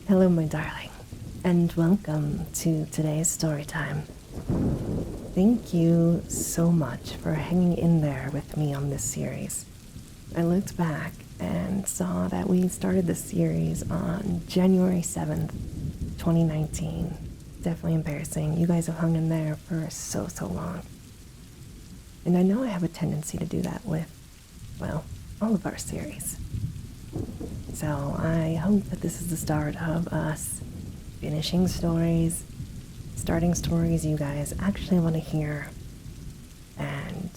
Hello, my darling, and welcome to today's story time. Thank you so much for hanging in there with me on this series. I looked back and saw that we started the series on January 7th, 2019. Definitely embarrassing. You guys have hung in there for so long. And I know I have a tendency to do that with, well, all of our series. So I hope that this is the start of us finishing stories, starting stories you guys actually want to hear, and,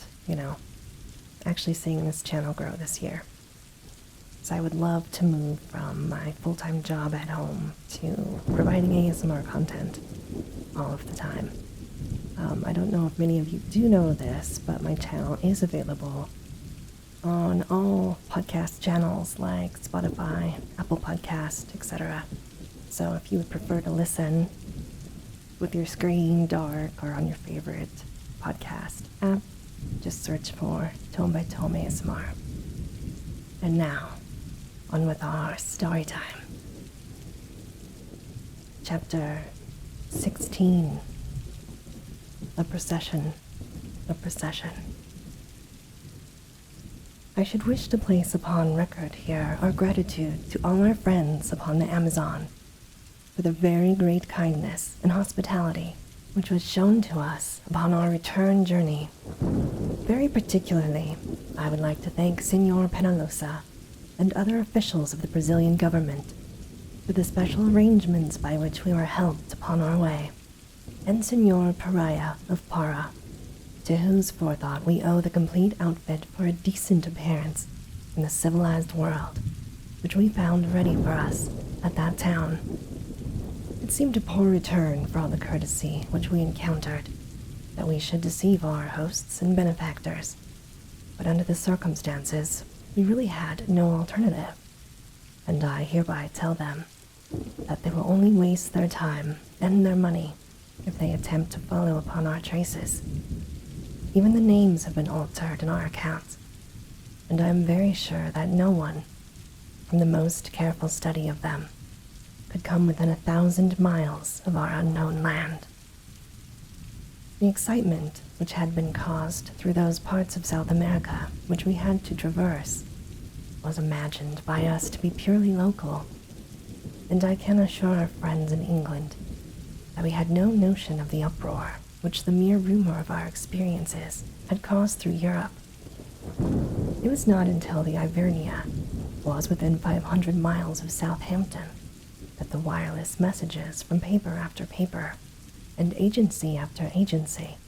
actually seeing this channel grow this year. So I would love to move from my full-time job at home to providing ASMR content all of the time. I don't know if many of you do know this, but my channel is available on all podcast channels like Spotify, Apple Podcast, etc. So if you would prefer to listen with your screen dark or on your favorite podcast app, just search for Tome by Tome ASMR. And now, on with our story time. Chapter 16. A procession. I should wish to place upon record here our gratitude to all our friends upon the Amazon for the very great kindness and hospitality which was shown to us upon our return journey. Very particularly, I would like to thank Senor Penalosa and other officials of the Brazilian government for the special arrangements by which we were helped upon our way, and Senor Pariah of Para, to whose forethought we owe the complete outfit for a decent appearance in the civilized world, which we found ready for us at that town. It seemed a poor return for all the courtesy which we encountered, that we should deceive our hosts and benefactors, but under the circumstances, we really had no alternative, and I hereby tell them that they will only waste their time and their money if they attempt to follow upon our traces. Even the names have been altered in our accounts, and I am very sure that no one, from the most careful study of them, could come within 1,000 miles of our unknown land. The excitement which had been caused through those parts of South America which we had to traverse was imagined by us to be purely local, and I can assure our friends in England that we had no notion of the uproar which the mere rumor of our experiences had caused through Europe. It was not until the Ivernia was within 500 miles of Southampton that the wireless messages from paper after paper and agency after agency,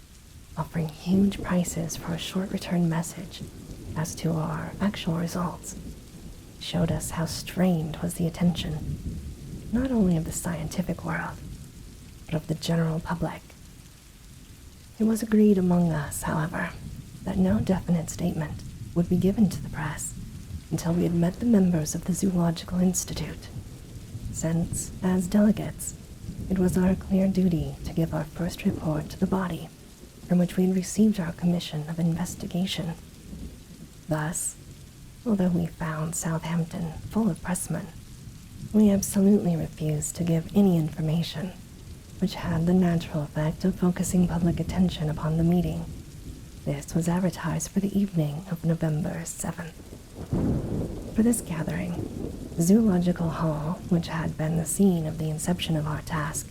offering huge prices for a short return message as to our actual results, showed us how strained was the attention, not only of the scientific world, but of the general public. It was agreed among us, however, that no definite statement would be given to the press until we had met the members of the Zoological Institute, since, as delegates, it was our clear duty to give our first report to the body from which we had received our commission of investigation. Thus, although we found Southampton full of pressmen, we absolutely refused to give any information which had the natural effect of focusing public attention upon the meeting. This was advertised for the evening of November 7th. For this gathering, the Zoological Hall, which had been the scene of the inception of our task,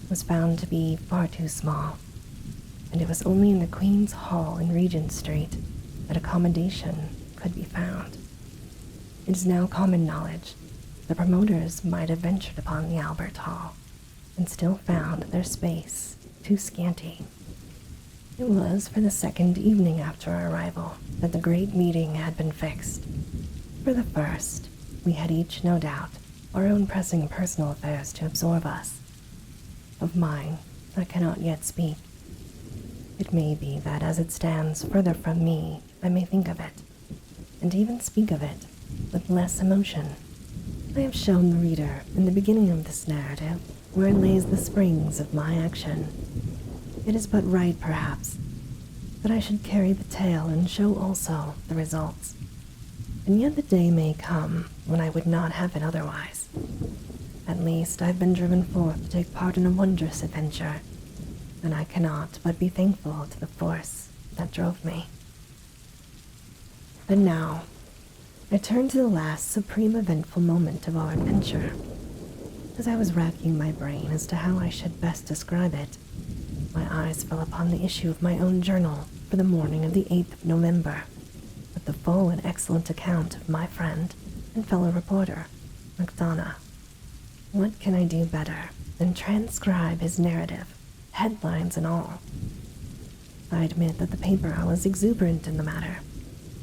was found to be far too small, and it was only in the Queen's Hall in Regent Street that accommodation could be found. It is now common knowledge the promoters might have ventured upon the Albert Hall, and still found their space too scanty. It was for the second evening after our arrival that the great meeting had been fixed. For the first, we had each, no doubt, our own pressing personal affairs to absorb us. Of mine, I cannot yet speak. It may be that as it stands further from me, I may think of it, and even speak of it, with less emotion. I have shown the reader in the beginning of this narrative where lays the springs of my action. It is but right, perhaps, that I should carry the tale and show also the results. And yet the day may come when I would not have it otherwise. At least I've been driven forth to take part in a wondrous adventure, and I cannot but be thankful to the force that drove me. And now, I turn to the last supreme eventful moment of our adventure. As I was racking my brain as to how I should best describe it, my eyes fell upon the issue of my own journal for the morning of the 8th of November, with the full and excellent account of my friend and fellow reporter, McDonough. What can I do better than transcribe his narrative, headlines and all? I admit that the paper was exuberant in the matter,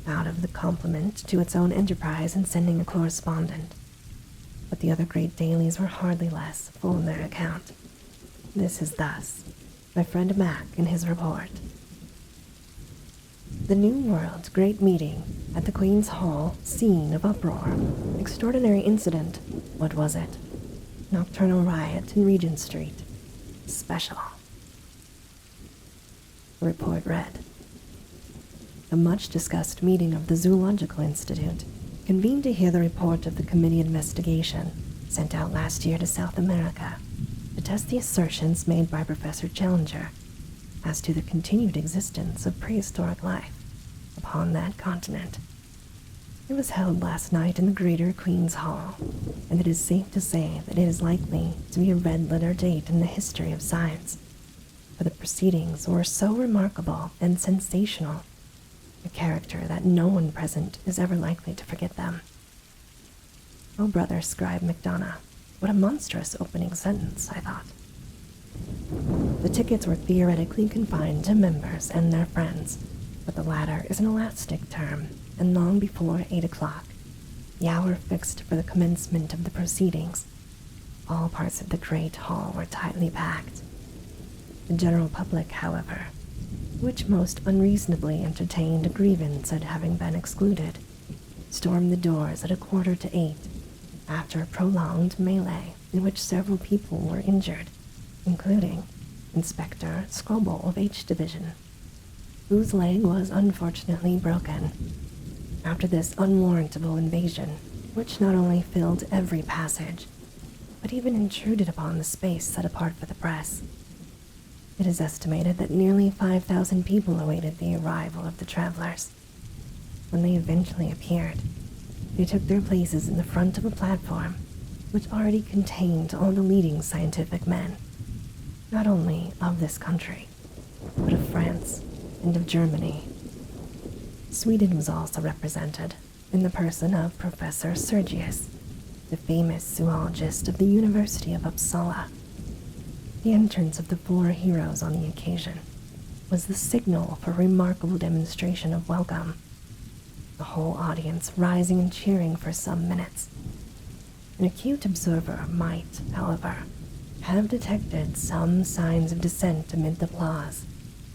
out of the compliment to its own enterprise in sending a correspondent, but the other great dailies were hardly less full in their account. This is thus, my friend Mac in his report. The New World Great Meeting at the Queen's Hall, scene of uproar. Extraordinary incident. What was it? Nocturnal riot in Regent Street. Special. The report read, the much-discussed meeting of the Zoological Institute convened to hear the report of the committee investigation sent out last year to South America to test the assertions made by Professor Challenger as to the continued existence of prehistoric life upon that continent. It was held last night in the Greater Queen's Hall, and it is safe to say that it is likely to be a red-letter date in the history of science, for the proceedings were so remarkable and sensational, a character that no one present is ever likely to forget them. Oh, brother Scribe McDonough, what a monstrous opening sentence, I thought. The tickets were theoretically confined to members and their friends, but the latter is an elastic term, and long before 8 o'clock, the hour fixed for the commencement of the proceedings, all parts of the great hall were tightly packed. The general public, however, which most unreasonably entertained a grievance at having been excluded, stormed the doors at 7:45, after a prolonged melee in which several people were injured, including Inspector Scroble of H Division, whose leg was unfortunately broken. After this unwarrantable invasion, which not only filled every passage, but even intruded upon the space set apart for the press, it is estimated that nearly 5,000 people awaited the arrival of the travelers. When they eventually appeared, they took their places in the front of a platform which already contained all the leading scientific men, not only of this country, but of France and of Germany. Sweden was also represented in the person of Professor Sergius, the famous zoologist of the University of Uppsala. The entrance of the 4 heroes on the occasion was the signal for a remarkable demonstration of welcome, the whole audience rising and cheering for some minutes. An acute observer might, however, have detected some signs of dissent amid the applause,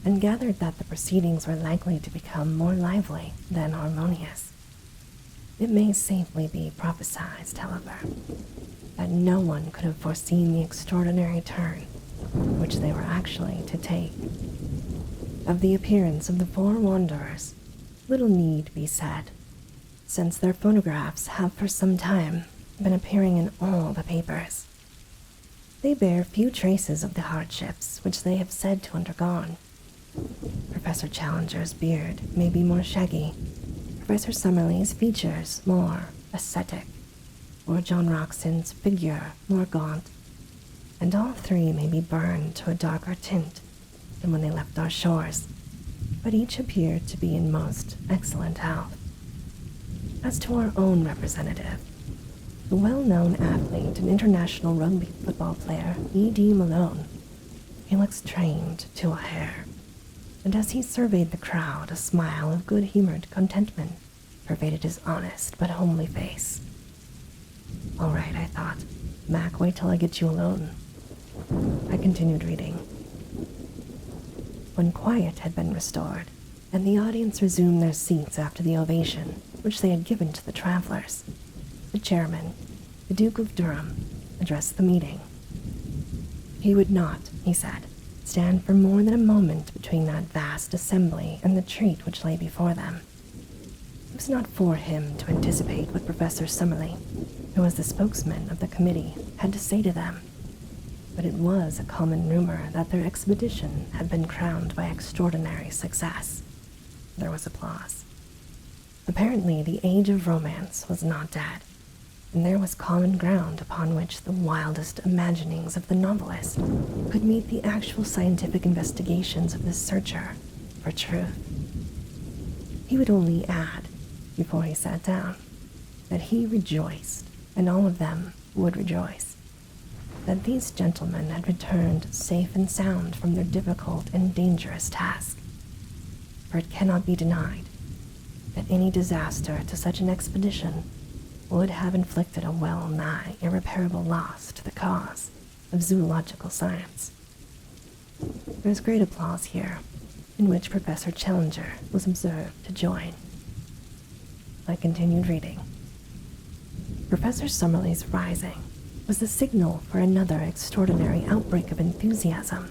and gathered that the proceedings were likely to become more lively than harmonious. It may safely be prophesied, however, that no one could have foreseen the extraordinary turn which they were actually to take. Of the appearance of the 4 wanderers, little need be said, since their photographs have for some time been appearing in all the papers. They bear few traces of the hardships which they have said to undergone. Professor Challenger's beard may be more shaggy, Professor Summerlee's features more ascetic, or John Roxton's figure more gaunt, and all 3 may be burned to a darker tint than when they left our shores, but each appeared to be in most excellent health. As to our own representative, the well-known athlete and international rugby football player E.D. Malone, he looks trained to a hair, and as he surveyed the crowd, a smile of good-humored contentment pervaded his honest but homely face. All right, I thought. Mac, wait till I get you alone. I continued reading. When quiet had been restored, and the audience resumed their seats after the ovation which they had given to the travelers, the chairman, the Duke of Durham, addressed the meeting. He would not, he said, stand for more than a moment between that vast assembly and the treat which lay before them. was not for him to anticipate what Professor Summerlee, who was the spokesman of the committee, had to say to them, but it was a common rumor that their expedition had been crowned by extraordinary success. There was applause. Apparently, the age of romance was not dead, and there was common ground upon which the wildest imaginings of the novelist could meet the actual scientific investigations of the searcher for truth. He would only add, before he sat down, that he rejoiced, and all of them would rejoice, that these gentlemen had returned safe and sound from their difficult and dangerous task. For it cannot be denied that any disaster to such an expedition would have inflicted a well-nigh irreparable loss to the cause of zoological science. There was great applause here, in which Professor Challenger was observed to join. I continued reading. Professor Summerlee's rising was the signal for another extraordinary outbreak of enthusiasm,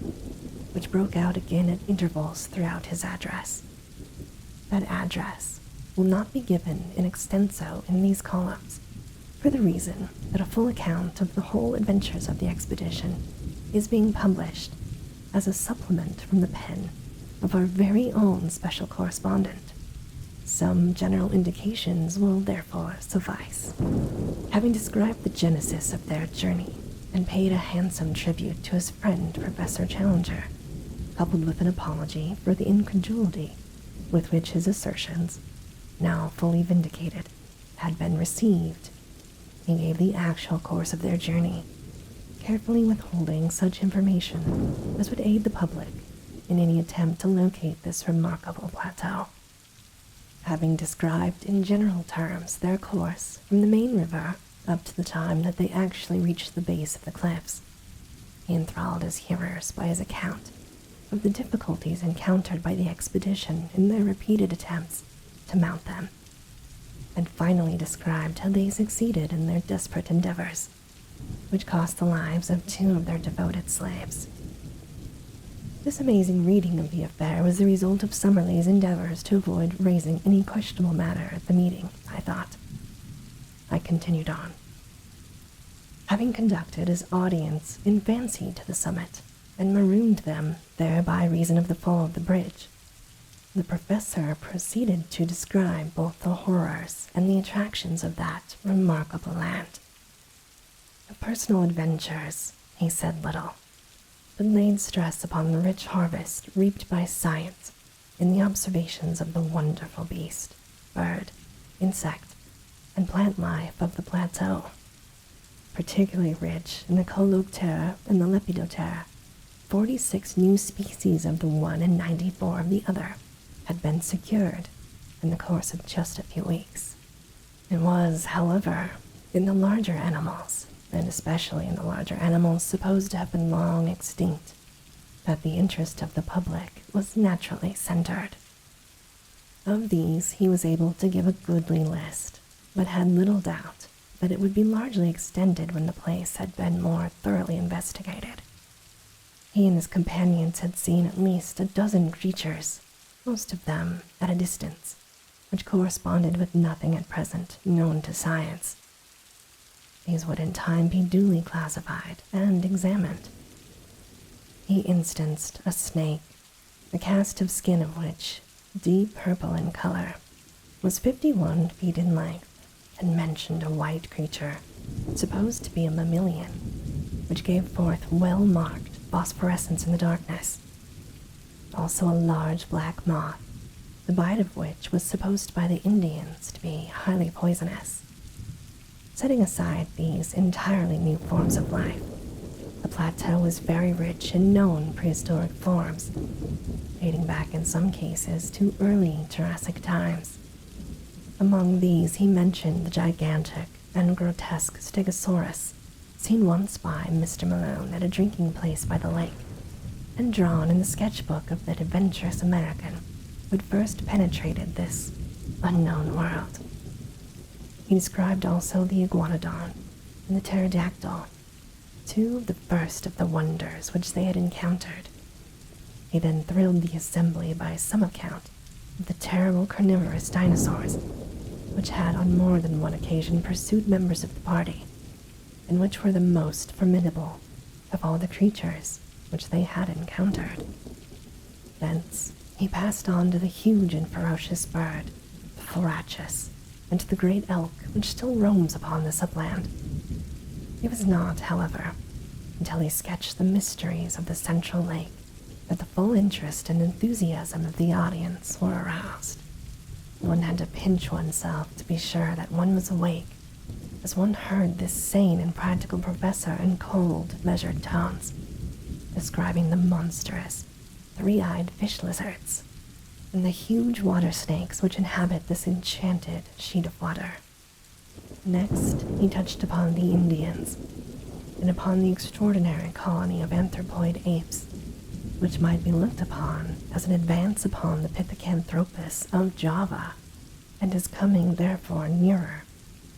which broke out again at intervals throughout his address. That address will not be given in extenso in these columns, for the reason that a full account of the whole adventures of the expedition is being published as a supplement from the pen of our very own special correspondent. Some general indications will therefore suffice. Having described the genesis of their journey and paid a handsome tribute to his friend Professor Challenger, coupled with an apology for the incredulity with which his assertions, now fully vindicated, had been received, he gave the actual course of their journey, carefully withholding such information as would aid the public in any attempt to locate this remarkable plateau. Having described in general terms their course from the main river up to the time that they actually reached the base of the cliffs, he enthralled his hearers by his account of the difficulties encountered by the expedition in their repeated attempts to mount them, and finally described how they succeeded in their desperate endeavors, which cost the lives of 2 of their devoted slaves. This amazing reading of the affair was the result of Summerlee's endeavors to avoid raising any questionable matter at the meeting, I thought. I continued on. Having conducted his audience in fancy to the summit, and marooned them there by reason of the fall of the bridge, the professor proceeded to describe both the horrors and the attractions of that remarkable land. Of personal adventures, he said little, but laid stress upon the rich harvest reaped by science in the observations of the wonderful beast, bird, insect, and plant life of the plateau, particularly rich in the Coleoptera and the Lepidoptera. 46 new species of the one and 94 of the other had been secured in the course of just a few weeks. It was, however, in the larger animals, and especially in the larger animals supposed to have been long extinct, that the interest of the public was naturally centered. Of these he was able to give a goodly list, but had little doubt that it would be largely extended when the place had been more thoroughly investigated. He and his companions had seen at least a dozen creatures, most of them at a distance, which corresponded with nothing at present known to science. These would in time be duly classified and examined. He instanced a snake, the cast of skin of which, deep purple in color, was 51 feet in length, and mentioned a white creature, supposed to be a mammalian, which gave forth well-marked phosphorescence in the darkness. Also a large black moth, the bite of which was supposed by the Indians to be highly poisonous. Setting aside these entirely new forms of life, the plateau was very rich in known prehistoric forms, dating back in some cases to early Jurassic times. Among these he mentioned the gigantic and grotesque Stegosaurus, seen once by Mr. Malone at a drinking place by the lake, and drawn in the sketchbook of that adventurous American who had first penetrated this unknown world. He described also the iguanodon and the pterodactyl, 2 of the first of the wonders which they had encountered. He then thrilled the assembly by some account of the terrible carnivorous dinosaurs which had on more than one occasion pursued members of the party, and which were the most formidable of all the creatures which they had encountered. Thence he passed on to the huge and ferocious bird, the thoracus, and to the great elk which still roams upon this upland. It was not, however, until he sketched the mysteries of the central lake that the full interest and enthusiasm of the audience were aroused. One had to pinch oneself to be sure that one was awake as one heard this sane and practical professor in cold, measured tones, describing the monstrous, three-eyed fish lizards and the huge water snakes which inhabit this enchanted sheet of water. Next, he touched upon the Indians, and upon the extraordinary colony of anthropoid apes, which might be looked upon as an advance upon the Pithecanthropus of Java, and is coming therefore nearer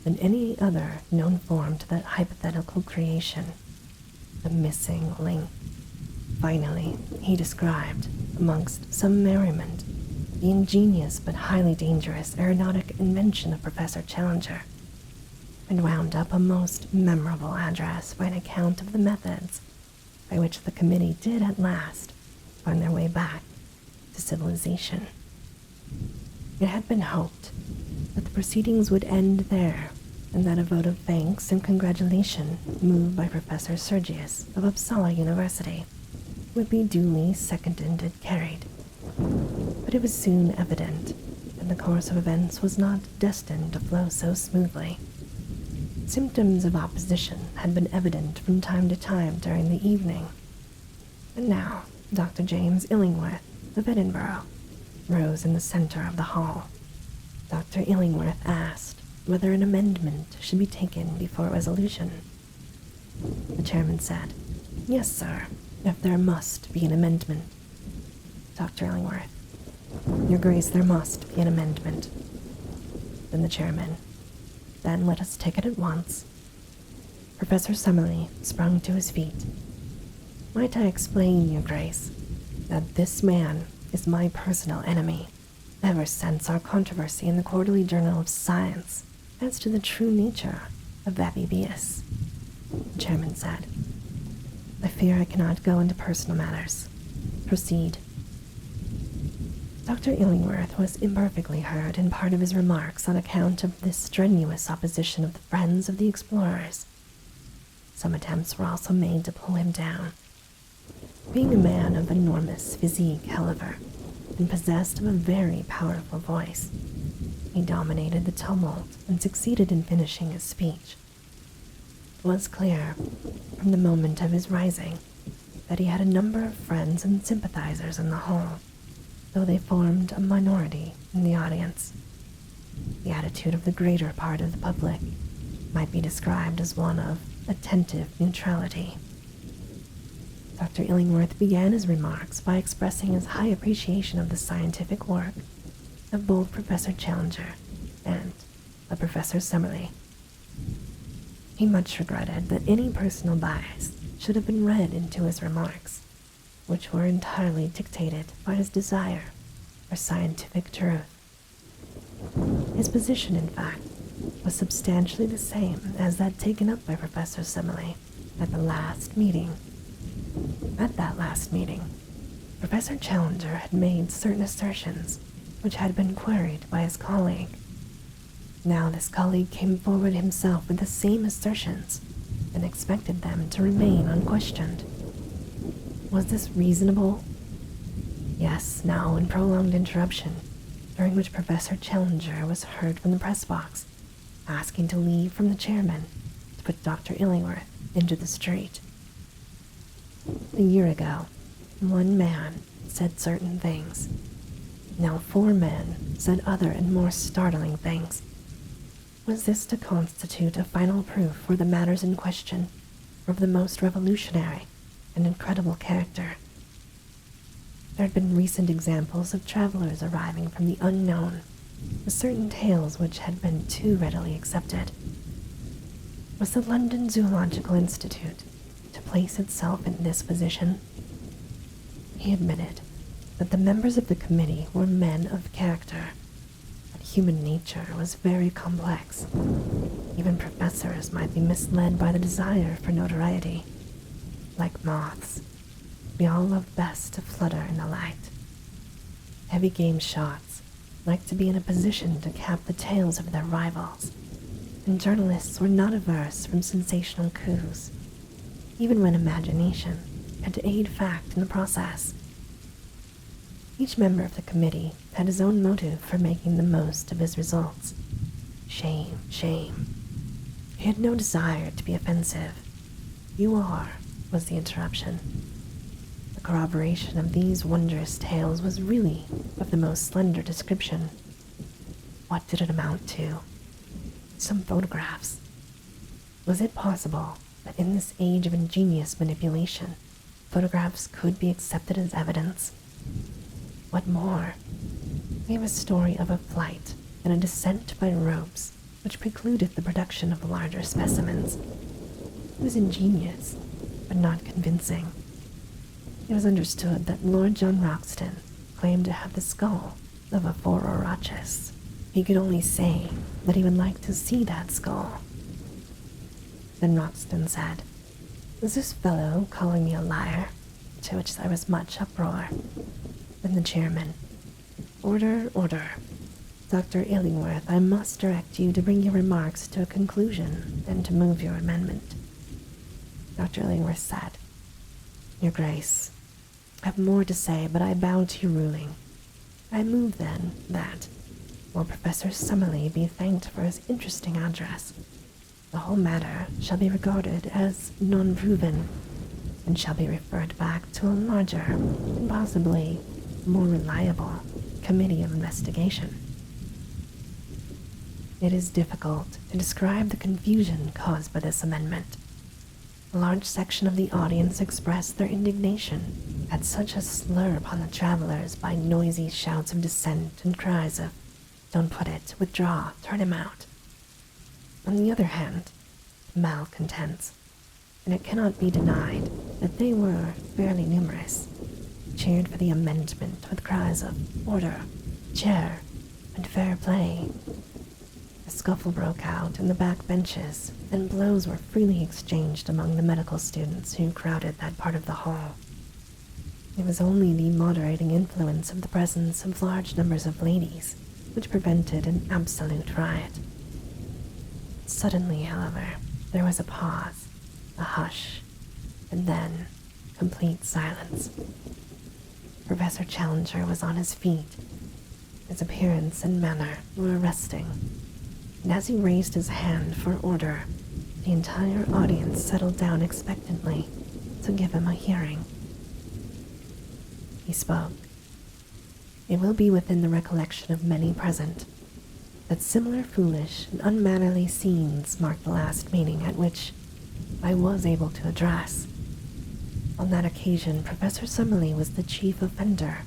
than any other known form to that hypothetical creation, the missing link. Finally, he described, amongst some merriment, the ingenious but highly dangerous aeronautic invention of Professor Challenger, and wound up a most memorable address by an account of the methods by which the committee did at last find their way back to civilization. It had been hoped that the proceedings would end there, and that a vote of thanks and congratulation moved by Professor Sergius of Uppsala University would be duly seconded and carried. But it was soon evident that the course of events was not destined to flow so smoothly. Symptoms of opposition had been evident from time to time during the evening, and now Dr. James Illingworth of Edinburgh rose in the center of the hall. Dr. Illingworth asked whether an amendment should be taken before resolution. The chairman said, "Yes, sir, if there must be an amendment." Dr. Illingworth, "Your Grace, there must be an amendment." Then the chairman, "Then let us take it at once." Professor Summerlee sprung to his feet. "Might I explain, Your Grace, that this man is my personal enemy, ever since our controversy in the Quarterly Journal of Science as to the true nature of Abibius?" The chairman said, "I fear I cannot go into personal matters. Proceed." Dr. Illingworth was imperfectly heard in part of his remarks on account of this strenuous opposition of the friends of the explorers. Some attempts were also made to pull him down. Being a man of enormous physique, however, and possessed of a very powerful voice, he dominated the tumult and succeeded in finishing his speech. It was clear, from the moment of his rising, that he had a number of friends and sympathizers in the hall, though they formed a minority in the audience. The attitude of the greater part of the public might be described as one of attentive neutrality. Dr. Illingworth began his remarks by expressing his high appreciation of the scientific work of both Professor Challenger and of Professor Summerlee. He much regretted that any personal bias should have been read into his remarks, which were entirely dictated by his desire for scientific truth. His position, in fact, was substantially the same as that taken up by Professor Summerlee at the last meeting. At that last meeting, Professor Challenger had made certain assertions which had been queried by his colleague. Now this colleague came forward himself with the same assertions and expected them to remain unquestioned. Was this reasonable? Yes, now in prolonged interruption, during which Professor Challenger was heard from the press box, asking to leave from the chairman to put Dr. Illingworth into the street. A year ago, one man said certain things. Now 4 men said other and more startling things. Was this to constitute a final proof for the matters in question, or of the most revolutionary and incredible character? There had been recent examples of travelers arriving from the unknown, with certain tales which had been too readily accepted. Was the London Zoological Institute to place itself in this position? He admitted that the members of the committee were men of character, that human nature was very complex. Even professors might be misled by the desire for notoriety. Like moths, we all love best to flutter in the light. Heavy game shots like to be in a position to cap the tails of their rivals, and journalists were not averse from sensational coups, even when imagination had to aid fact in the process. Each member of the committee had his own motive for making the most of his results. Shame, shame. He had no desire to be offensive. "You are," was the interruption. The corroboration of these wondrous tales was really of the most slender description. What did it amount to? Some photographs. Was it possible that in this age of ingenious manipulation, photographs could be accepted as evidence? What more? We have a story of a flight and a descent by ropes which precluded the production of larger specimens. It was ingenious, but not convincing. It was understood that Lord John Roxton claimed to have the skull of a Phororachus. He could only say that he would like to see that skull. Then Roxton said, "Is this fellow calling me a liar?" To which there was much uproar. Then the chairman, "Order, order. Dr. Illingworth, I must direct you to bring your remarks to a conclusion and to move your amendment." Dr. Illingworth said, "Your Grace, I have more to say, but I bow to your ruling. I move, then, that, while Professor Summerlee be thanked for his interesting address, the whole matter shall be regarded as non-proven, and shall be referred back to a larger, and possibly more reliable, committee of investigation." It is difficult to describe the confusion caused by this amendment. A large section of the audience expressed their indignation at such a slur upon the travelers by noisy shouts of dissent and cries of, "Don't put it, withdraw, turn him out." On the other hand, malcontents, and it cannot be denied that they were fairly numerous, cheered for the amendment with cries of "order," "chair," and "fair play." A scuffle broke out in the back benches, and blows were freely exchanged among the medical students who crowded that part of the hall. It was only the moderating influence of the presence of large numbers of ladies which prevented an absolute riot. Suddenly, however, there was a pause, a hush, and then complete silence. Professor Challenger was on his feet. His appearance and manner were arresting, and as he raised his hand for order, the entire audience settled down expectantly to give him a hearing. He spoke. It will be within the recollection of many present that similar foolish and unmannerly scenes marked the last meeting at which I was able to address. On that occasion, Professor Summerlee was the chief offender,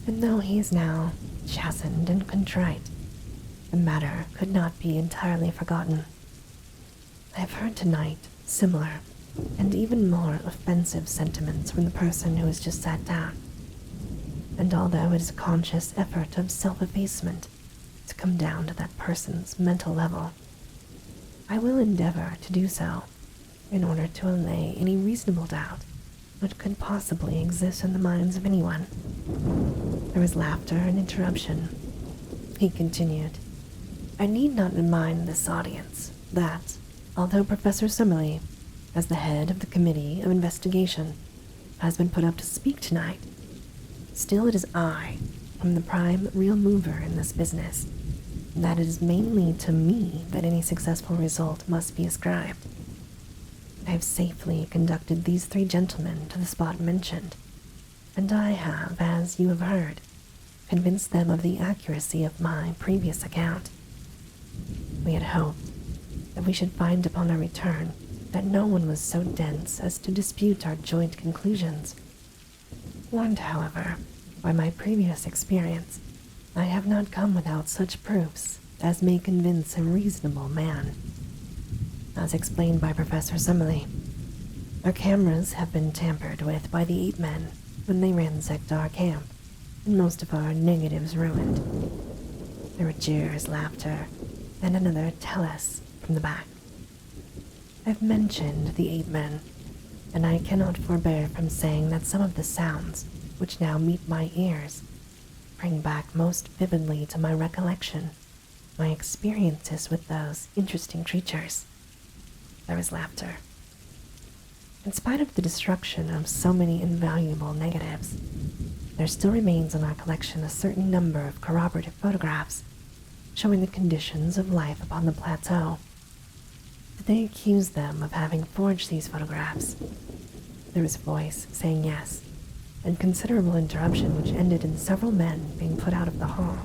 and though he is now chastened and contrite, the matter could not be entirely forgotten. I have heard tonight similar and even more offensive sentiments from the person who has just sat down, and although it is a conscious effort of self-effacement to come down to that person's mental level, I will endeavor to do so in order to allay any reasonable doubt which could possibly exist in the minds of anyone. There was laughter and interruption. He continued, "I need not remind this audience that, although Professor Summerlee, as the head of the Committee of Investigation, has been put up to speak tonight, still it is I who am the prime real mover in this business, and that it is mainly to me that any successful result must be ascribed. I have safely conducted these three gentlemen to the spot mentioned, and I have, as you have heard, convinced them of the accuracy of my previous account. We had hoped that we should find upon our return that no one was so dense as to dispute our joint conclusions. Warned, however, by my previous experience, I have not come without such proofs as may convince a reasonable man. As explained by Professor Summerlee, our cameras have been tampered with by the 8 men when they ransacked our camp, and most of our negatives ruined. There were jeers, laughter, and another "tell us" from the back. I've mentioned the 8 men, and I cannot forbear from saying that some of the sounds which now meet my ears bring back most vividly to my recollection my experiences with those interesting creatures. There was laughter. In spite of the destruction of so many invaluable negatives, there still remains in our collection a certain number of corroborative photographs showing the conditions of life upon the plateau. Did they accuse them of having forged these photographs? There was a voice saying yes, and considerable interruption which ended in several men being put out of the hall.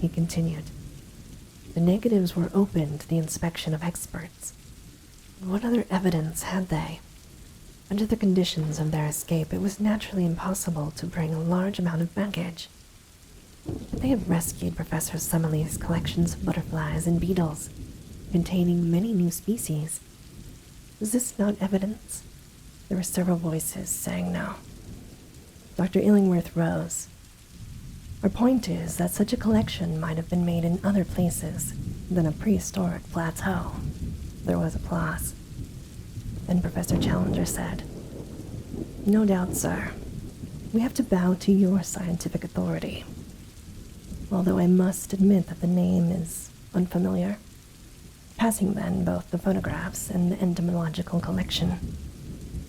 He continued. The negatives were open to the inspection of experts. What other evidence had they? Under the conditions of their escape, it was naturally impossible to bring a large amount of baggage. But they have rescued Professor Summerlee's collections of butterflies and beetles, containing many new species. Was this not evidence? There were several voices saying no. Dr. Illingworth rose. Our point is that such a collection might have been made in other places than a prehistoric plateau. There was applause. Then Professor Challenger said, No doubt, sir. We have to bow to your scientific authority. Although I must admit that the name is unfamiliar. Passing then both the photographs and the entomological collection,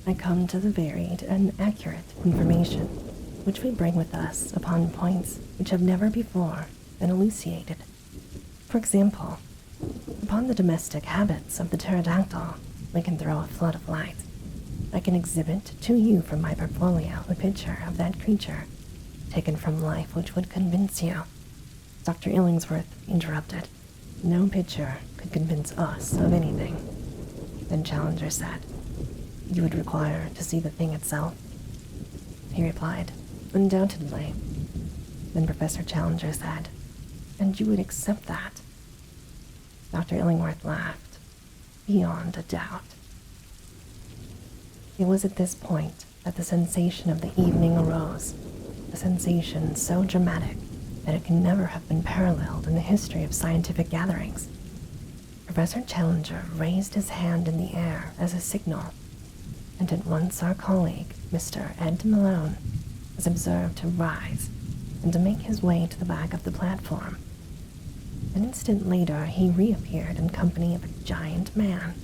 I come to the varied and accurate information which we bring with us upon points which have never before been elucidated. For example, upon the domestic habits of the pterodactyl, we can throw a flood of light. I can exhibit to you from my portfolio a picture of that creature, taken from life, which would convince you. Dr. Illingsworth interrupted. No picture could convince us of anything. Then Challenger said, You would require to see the thing itself? He replied, Undoubtedly. Then Professor Challenger said, And you would accept that? Dr. Illingworth laughed. Beyond a doubt. It was at this point that the sensation of the evening arose, a sensation so dramatic that it can never have been paralleled in the history of scientific gatherings. Professor Challenger raised his hand in the air as a signal, and at once our colleague, Mr. Ed Malone, was observed to rise and to make his way to the back of the platform. An instant later, he reappeared in company of a giant man,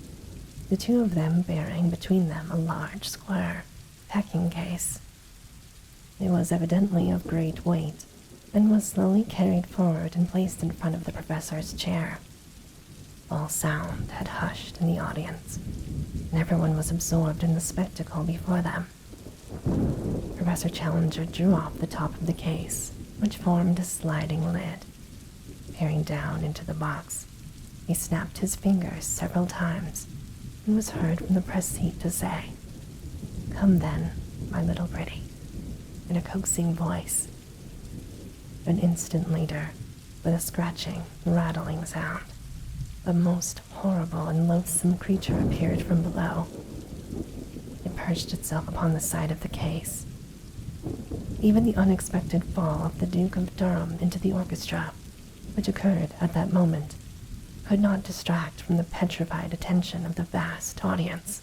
the two of them bearing between them a large square packing case. It was evidently of great weight, and was slowly carried forward and placed in front of the professor's chair. All sound had hushed in the audience, and everyone was absorbed in the spectacle before them. Professor Challenger drew off the top of the case, which formed a sliding lid. Peering down into the box, he snapped his fingers several times and was heard from the press seat to say, Come then, my little pretty, in a coaxing voice. An instant later, with a scratching, rattling sound, a most horrible and loathsome creature appeared from below. It perched itself upon the side of the case. Even the unexpected fall of the Duke of Durham into the orchestra, which occurred at that moment, could not distract from the petrified attention of the vast audience.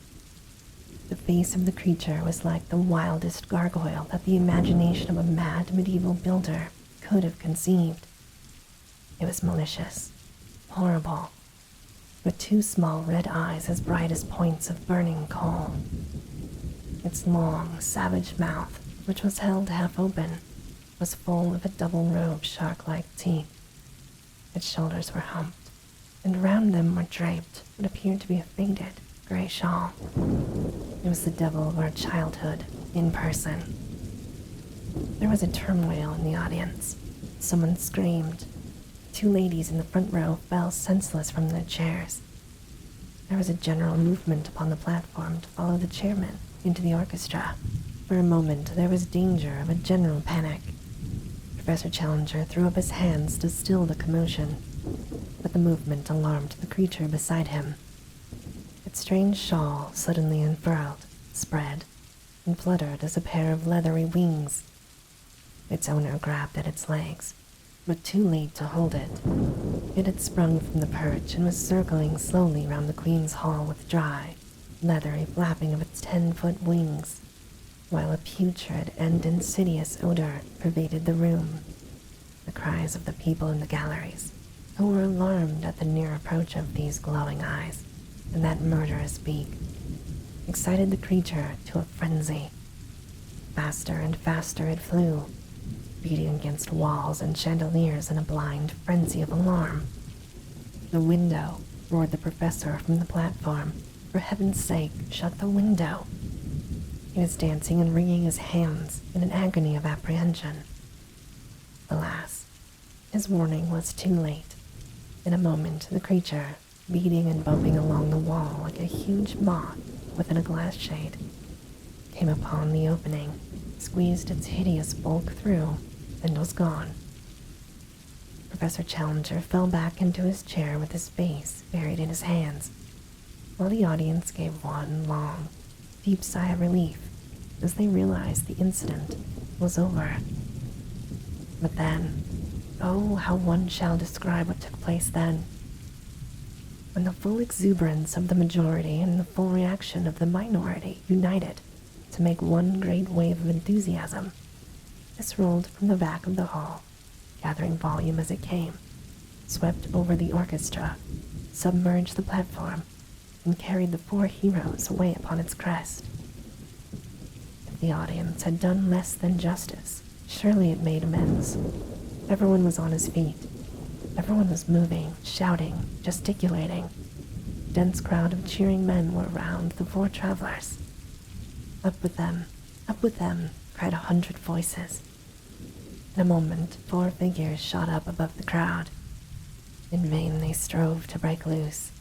The face of the creature was like the wildest gargoyle that the imagination of a mad medieval builder could have conceived. It was malicious, horrible, with two small red eyes as bright as points of burning coal. Its long, savage mouth, which was held half open, was full of a double row of shark-like teeth. Its shoulders were humped, and round them were draped what appeared to be a faded gray shawl. It was the devil of our childhood in person. There was a turmoil in the audience. Someone screamed. Two ladies in the front row fell senseless from their chairs. There was a general movement upon the platform to follow the chairman into the orchestra. For a moment, there was danger of a general panic. Professor Challenger threw up his hands to still the commotion, but the movement alarmed the creature beside him. Its strange shawl suddenly unfurled, spread, and fluttered as a pair of leathery wings. Its owner grabbed at its legs, but too late to hold it. It had sprung from the perch and was circling slowly round the Queen's Hall with dry, leathery flapping of its 10-foot wings, while a putrid and insidious odor pervaded the room. The cries of the people in the galleries, who were alarmed at the near approach of these glowing eyes and that murderous beak, excited the creature to a frenzy. Faster and faster it flew, beating against walls and chandeliers in a blind frenzy of alarm. "The window!" roared the professor from the platform. "For heaven's sake, shut the window!" He was dancing and wringing his hands in an agony of apprehension. Alas, his warning was too late. In a moment, the creature, beating and bumping along the wall like a huge moth within a glass shade, came upon the opening, squeezed its hideous bulk through, and was gone. Professor Challenger fell back into his chair with his face buried in his hands, while the audience gave one long, deep sigh of relief as they realized the incident was over. But then, oh, how one shall describe what took place then. When the full exuberance of the majority and the full reaction of the minority united to make one great wave of enthusiasm, this rolled from the back of the hall, gathering volume as it came, swept over the orchestra, submerged the platform, and carried the four heroes away upon its crest. If the audience had done less than justice, surely it made amends. Everyone was on his feet. Everyone was moving, shouting, gesticulating. A dense crowd of cheering men were round the four travelers. Up with them, cried 100 voices. In a moment, four figures shot up above the crowd. In vain they strove to break loose.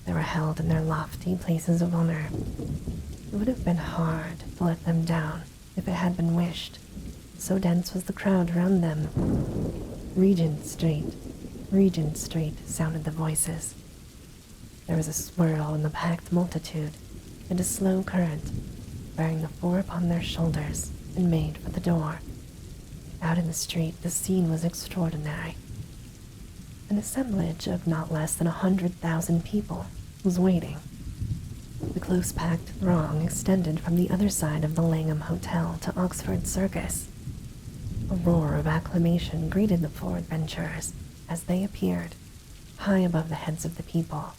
They were held in their lofty places of honor. It would have been hard to let them down if it had been wished. So dense was the crowd around them. Regent Street, sounded the voices. There was a swirl in the packed multitude, and a slow current, bearing the four upon their shoulders, and made for the door. Out in the street, the scene was extraordinary. An assemblage of not less than 100,000 people was waiting. The close-packed throng extended from the other side of the Langham Hotel to Oxford Circus. A roar of acclamation greeted the four adventurers as they appeared, high above the heads of the people,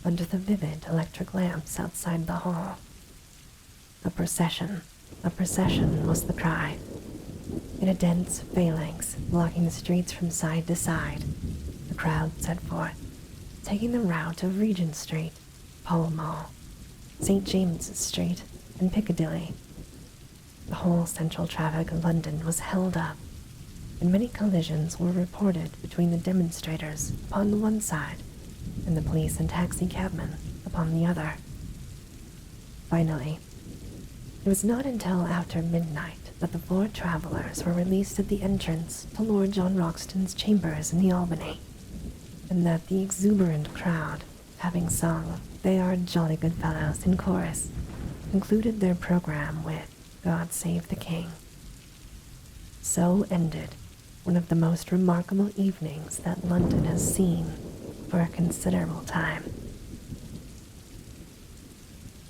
under the vivid electric lamps outside the hall. A procession was the cry. In a dense phalanx blocking the streets from side to side, the crowd set forth, taking the route of Regent Street, Pall Mall, St. James's Street, and Piccadilly. The whole central traffic of London was held up, and many collisions were reported between the demonstrators upon the one side and the police and taxi cabmen upon the other. Finally, it was not until after midnight that the four travelers were released at the entrance to Lord John Roxton's chambers in the Albany, and that the exuberant crowd, having sung "They Are Jolly Good Fellows" in chorus, concluded their program with "God Save the King." So ended one of the most remarkable evenings that London has seen for a considerable time.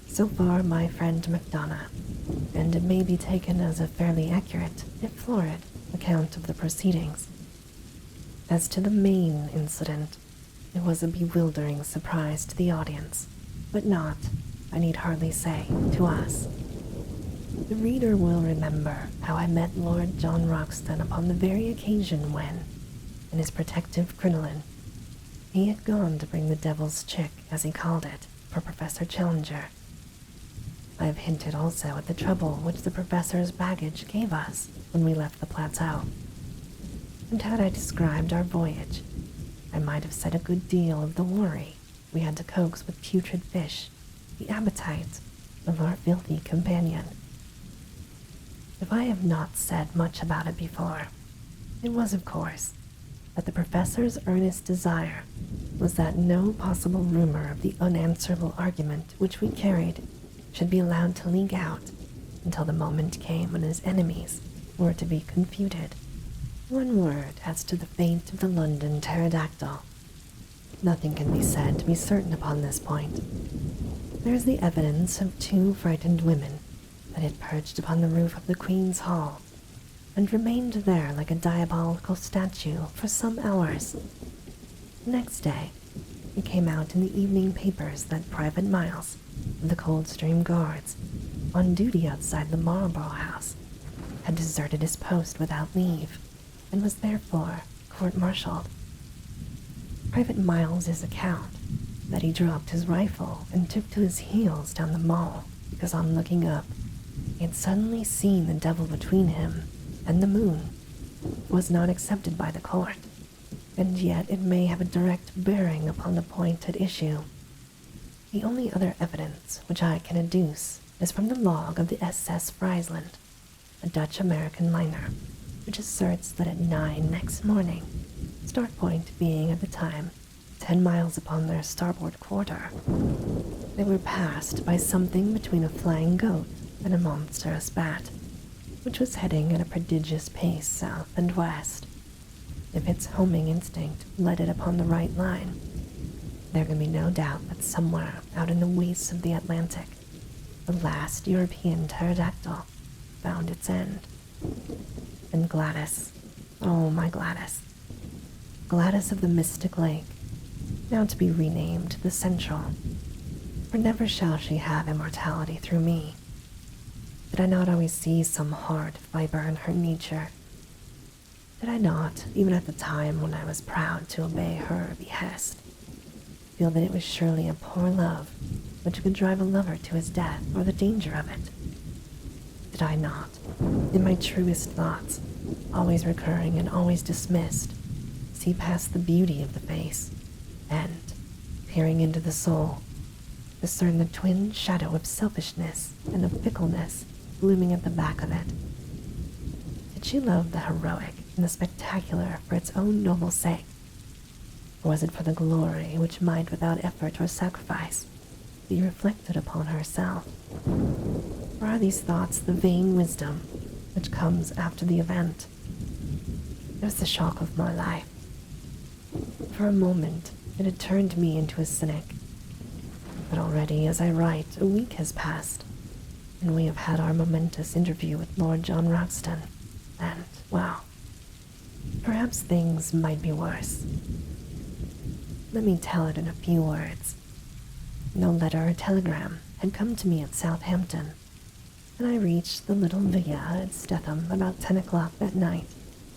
So far, my friend MacDonough, and it may be taken as a fairly accurate, if florid, account of the proceedings. As to the main incident, it was a bewildering surprise to the audience, but not, I need hardly say, to us. The reader will remember how I met Lord John Roxton upon the very occasion when, in his protective crinoline, he had gone to bring the devil's chick, as he called it, for Professor Challenger. I have hinted also at the trouble which the professor's baggage gave us when we left the plateau. And had I described our voyage, I might have said a good deal of the worry we had to coax with putrid fish, the appetite of our filthy companion. If I have not said much about it before, it was, of course, that the professor's earnest desire was that no possible rumor of the unanswerable argument which we carried should be allowed to leak out until the moment came when his enemies were to be confuted, One word as to the fate of the London pterodactyl. Nothing can be said to be certain upon this point. There is the evidence of 2 frightened women that had perched upon the roof of the Queen's Hall and remained there like a diabolical statue for some hours. Next day, it came out in the evening papers that Private Miles, of the Coldstream Guards, on duty outside the Marlborough House, had deserted his post without leave, and was therefore court-martialed. Private Miles's account that he dropped his rifle and took to his heels down the Mall because on looking up, he had suddenly seen the devil between him and the moon was not accepted by the court, and yet it may have a direct bearing upon the point at issue. The only other evidence which I can adduce is from the log of the SS Friesland, a Dutch-American liner, which asserts that at 9 next morning, start point being at the time 10 miles upon their starboard quarter, they were passed by something between a flying goat and a monstrous bat, which was heading at a prodigious pace south and west. If its homing instinct led it upon the right line, there can be no doubt that somewhere out in the wastes of the Atlantic, the last European pterodactyl found its end. And Gladys, oh my Gladys, Gladys of the Mystic Lake, now to be renamed the Central, for never shall she have immortality through me. Did I not always see some hard fiber in her nature? Did I not, even at the time when I was proud to obey her behest, feel that it was surely a poor love which could drive a lover to his death or the danger of it? Did I not, in my truest thoughts, always recurring and always dismissed, see past the beauty of the face, and, peering into the soul, discern the twin shadow of selfishness and of fickleness blooming at the back of it? Did she love the heroic and the spectacular for its own noble sake? Or was it for the glory which might without effort or sacrifice be reflected upon herself? Or are these thoughts the vain wisdom which comes after the event? It was the shock of my life. For a moment, it had turned me into a cynic. But already, as I write, a week has passed, and we have had our momentous interview with Lord John Roxton, and, well, perhaps things might be worse. Let me tell it in a few words. No letter or telegram had come to me at Southampton, and I reached the little villa at Stetham about 10 o'clock that night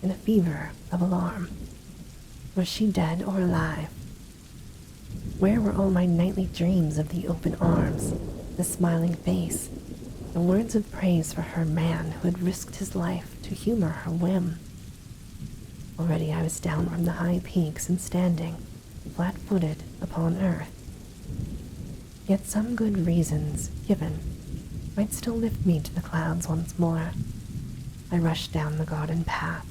in a fever of alarm. Was she dead or alive? Where were all my nightly dreams of the open arms, the smiling face, the words of praise for her man who had risked his life to humor her whim? Already I was down from the high peaks and standing, flat-footed, upon earth. Yet some good reasons, given, might still lift me to the clouds once more. I rushed down the garden path,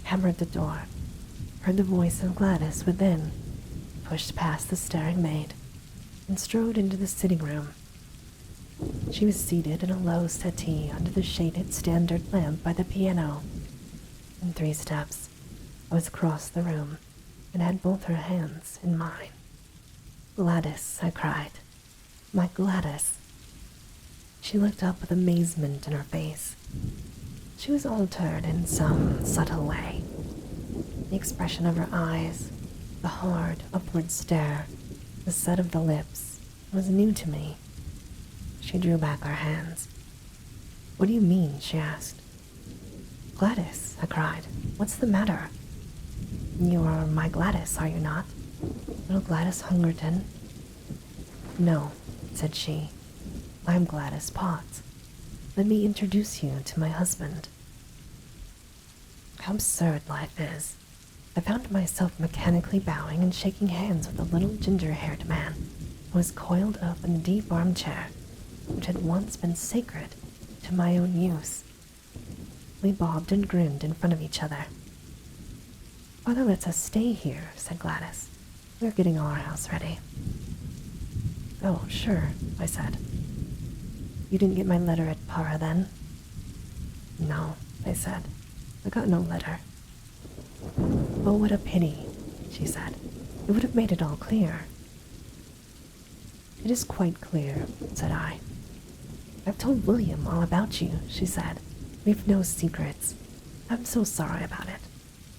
hammered the door, heard the voice of Gladys within, pushed past the staring maid, and strode into the sitting room. She was seated in a low settee under the shaded standard lamp by the piano. In 3 steps, I was across the room and had both her hands in mine. "Gladys," I cried. "My Gladys." She looked up with amazement in her face. She was altered in some subtle way. The expression of her eyes, the hard, upward stare, the set of the lips, was new to me. She drew back her hands. "What do you mean?" she asked. "Gladys," I cried, "what's the matter? You are my Gladys, are you not? Little Gladys Hungerton?" "No," said she. "I'm Gladys Potts. Let me introduce you to my husband." How absurd life is. I found myself mechanically bowing and shaking hands with a little ginger-haired man who was coiled up in a deep armchair which had once been sacred to my own use. We bobbed and grinned in front of each other. "Father lets us stay here," said Gladys. "We're getting our house ready." "Oh, sure," I said. "You didn't get my letter at Para, then?" "No," I said. "I got no letter." Oh, what a pity, she said. It would have made it all clear. It is quite clear, said I. I've told William all about you, she said. We've no secrets. I'm so sorry about it.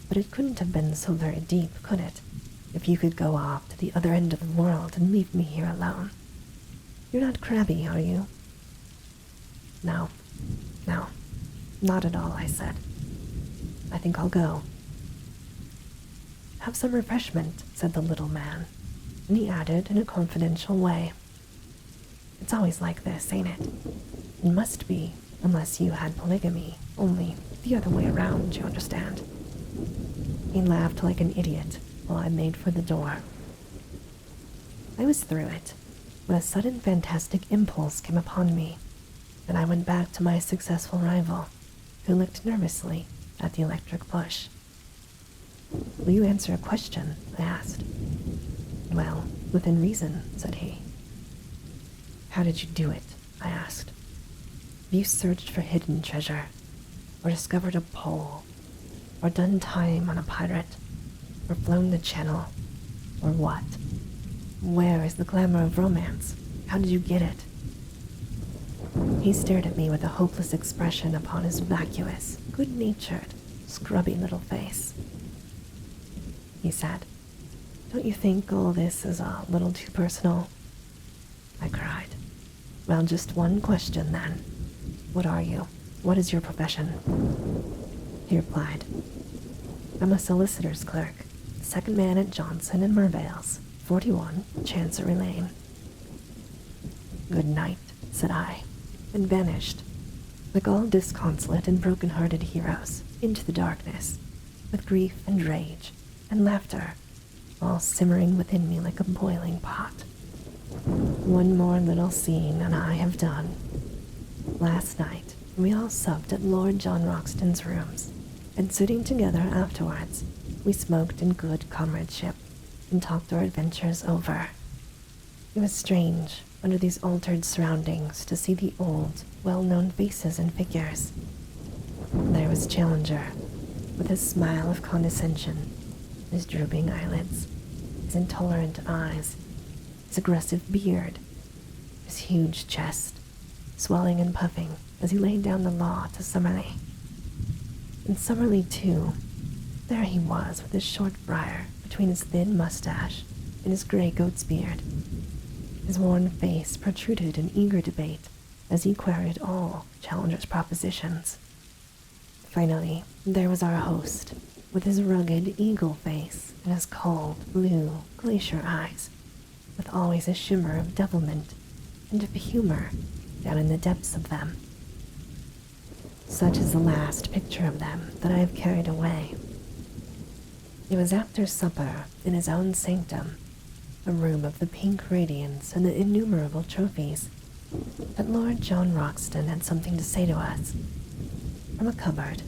But it couldn't have been so very deep, could it? If you could go off to the other end of the world and leave me here alone. You're not crabby, are you? No, not at all, I said. I think I'll go. Have some refreshment, said the little man, and he added in a confidential way. It's always like this, ain't it? It must be, unless you had polygamy, only the other way around, you understand. He laughed like an idiot while I made for the door. I was through it when a sudden fantastic impulse came upon me, and I went back to my successful rival, who looked nervously at the electric push. Will you answer a question? I asked. Well, within reason, said he. How did you do it? I asked. Have you searched for hidden treasure, or discovered a pole, or done time on a pirate, or flown the channel, or what? Where is the glamour of romance? How did you get it? He stared at me with a hopeless expression upon his vacuous, good-natured, scrubby little face. He said, Don't you think all this is a little too personal? I cried. Well, just one question then. What are you? What is your profession? He replied, I'm a solicitor's clerk, second man at Johnson and Mervale's, 41 Chancery Lane. Good night, said I, and vanished, like all disconsolate and broken-hearted heroes, into the darkness, with grief and rage and laughter, all simmering within me like a boiling pot. One more little scene and I have done. Last night, we all supped at Lord John Roxton's rooms, and sitting together afterwards, we smoked in good comradeship and talked our adventures over. It was strange, under these altered surroundings, to see the old, well-known faces and figures. There was Challenger, with his smile of condescension, his drooping eyelids, his intolerant eyes, his aggressive beard, his huge chest, swelling and puffing as he laid down the law to Summerlee. And Summerlee, too, there he was with his short briar between his thin mustache and his gray goat's beard. His worn face protruded in eager debate as he queried all Challenger's propositions. Finally, there was our host, with his rugged eagle face and his cold, blue, glacier eyes, with always a shimmer of devilment and of humor down in the depths of them. Such is the last picture of them that I have carried away. It was after supper in his own sanctum, a room of the pink radiance and the innumerable trophies, that Lord John Roxton had something to say to us. From a cupboard,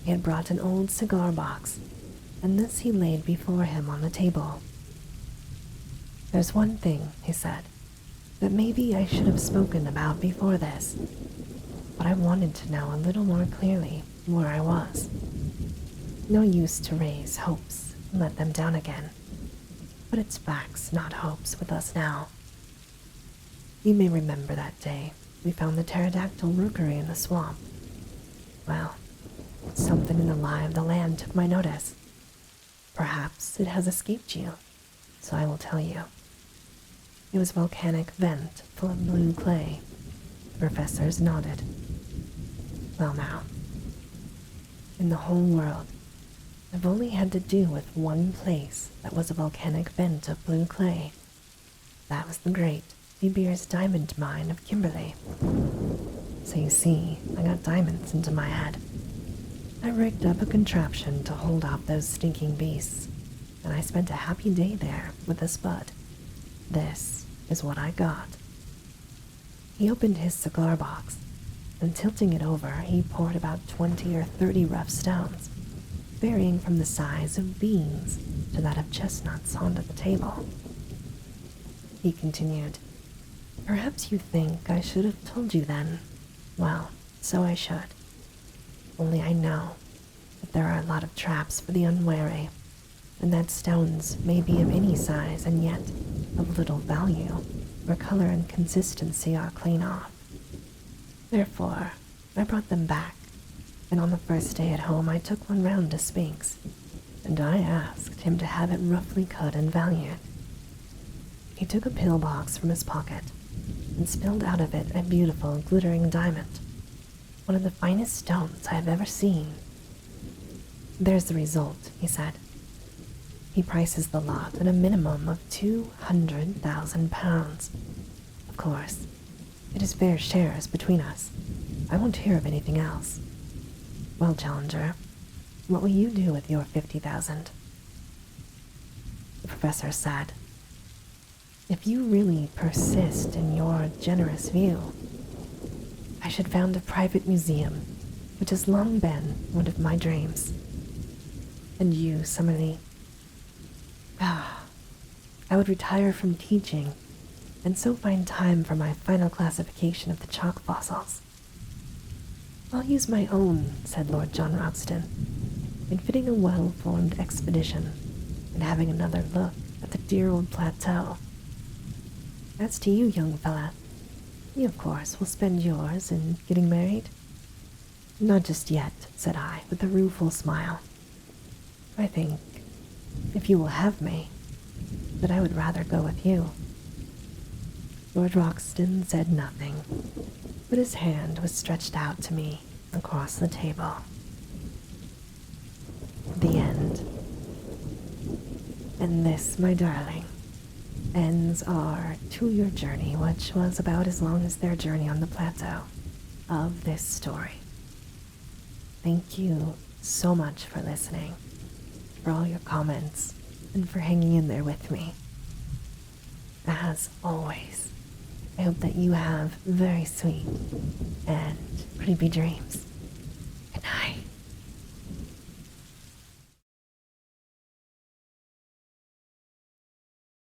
he had brought an old cigar box, and this he laid before him on the table. There's one thing, he said, that maybe I should have spoken about before this, but I wanted to know a little more clearly where I was. No use to raise hopes and let them down again, but it's facts, not hopes, with us now. You may remember that day we found the pterodactyl rookery in the swamp. Well, something in the lie of the land took my notice. Perhaps it has escaped you, so I will tell you. It was a volcanic vent full of blue clay. The professors nodded. Well now, in the whole world, I've only had to do with one place that was a volcanic vent of blue clay. That was the great De Beers diamond mine of Kimberley. So you see, I got diamonds into my head. I rigged up a contraption to hold off those stinking beasts, and I spent a happy day there with a spud. This is what I got. He opened his cigar box, and tilting it over, he poured about 20 or 30 rough stones, varying from the size of beans to that of chestnuts onto the table. He continued, Perhaps you think I should have told you then. Well, so I should. Only I know that there are a lot of traps for the unwary, and that stones may be of any size and yet of little value, where color and consistency are clean off. Therefore, I brought them back, and on the first day at home I took one round to Spinks, and I asked him to have it roughly cut and valued. He took a pillbox from his pocket and spilled out of it a beautiful, glittering diamond, one of the finest stones I have ever seen. There's the result, he said. He prices the lot at a minimum of 200,000 pounds. Of course, it is fair shares between us. I won't hear of anything else. Well, Challenger, what will you do with your 50,000? The professor said, if you really persist in your generous view, I should found a private museum, which has long been one of my dreams. And you, Summerlee, I would retire from teaching and so find time for my final classification of the chalk fossils. I'll use my own, said Lord John Roxton, in fitting a well-formed expedition and having another look at the dear old plateau. As to you, young fella, you, of course, will spend yours in getting married. Not just yet, said I, with a rueful smile. I think, if you will have me, that I would rather go with you. Lord Roxton said nothing, but his hand was stretched out to me across the table. The end. And this, my darling, ends our 2-year journey, which was about as long as their journey on the plateau, of this story. Thank you so much for listening, for all your comments, and for hanging in there with me. As always, I hope that you have very sweet and creepy dreams.